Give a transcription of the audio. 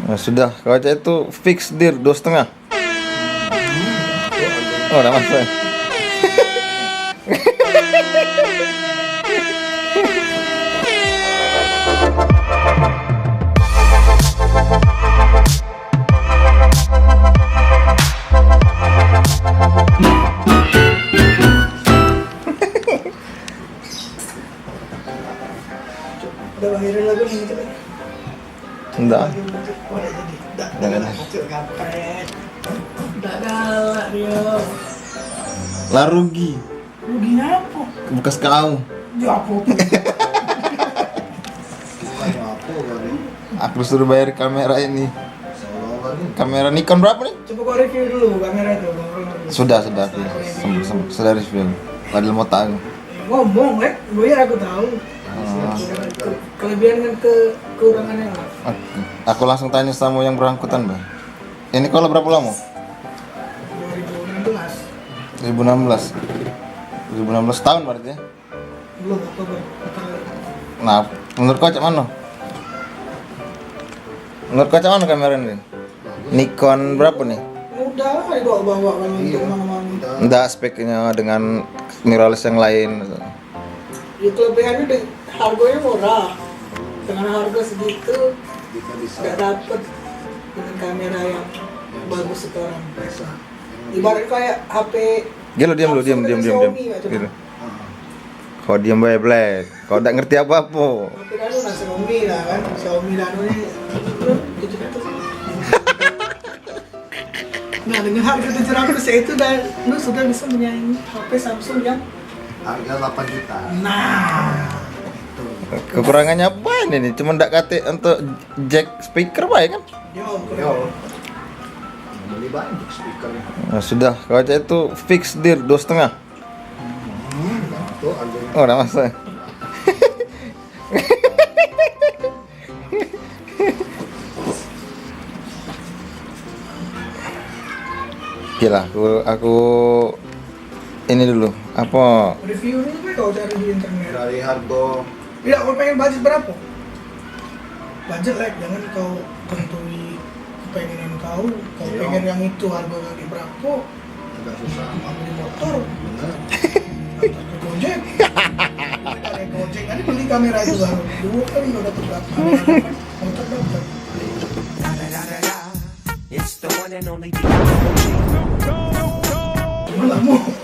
Nah, sudah, kaca itu fix dir 2,5. Oh, udah masuk. Udah lahirin lagu nih gitu kan. Enggak. Oh, udah jadi. Jangan. Kecil kampret. Udah galak dia. Lah rugi. Rugi apa? Bekas kau. Ya apa? Aku suruh bayar kamera ini. Kamera Nikon berapa nih? Coba kau review dulu kamera itu. Sudah aku. Sudah review. Padahal mau tahu. Ngomong, gue ya aku tahu. Kelebihan dan kekurangannya apa? Aku langsung tanya sama yang bersangkutan, Mbak. Ini kalau berapa lama? 2016. 2016 tahun berarti ya? Belum Oktober. Nah, menurut kau cak mana? Menurut kau cak mana kamera ini? Nikon berapa nih? Udah lah dibawa-bawa kan untuk mana-mana. Enggak speknya dengan mirrorless yang lain. Ya kelebihannya harganya murah. Dengan harga segitu nggak dapet dengan kamera yang bagus sekarang. Ibarat kayak HP. Gila diam lu, diam. Xiaomi, Pak, coba. Gitu. Kau diam bae Black. Kau enggak ngerti apa-apa. HP Nano lah Xiaomi lah kan. Xiaomi Nano ini 700. Nah dengan harga 700 itu lu sudah bisa menyaingi HP Samsung yang harga 8 juta. nah Kekurangannya apa ini nih? Cuma enggak kate untuk jack speaker baik kan? Yo. Beli banyak speakernya. Nah, sudah, kaca itu fix dir 2,5. Tuh harganya. Oh, udah masuk. Gila, aku ini dulu. Apa? review dulu kau cari di internet. Dari harga Tidak, kau pengen budget berapa? Budget like, jangan kau tentui kepengenan kau. Kau Iya. pengen yang itu harga lagi berapa? agak susah. Beli motor, Bener. antar ke Gojek. Dari Gojek kan beli kamera itu baru. Dulu kan udah dapat berapa? Motor dapat. It's the one and only Cuma lah mau.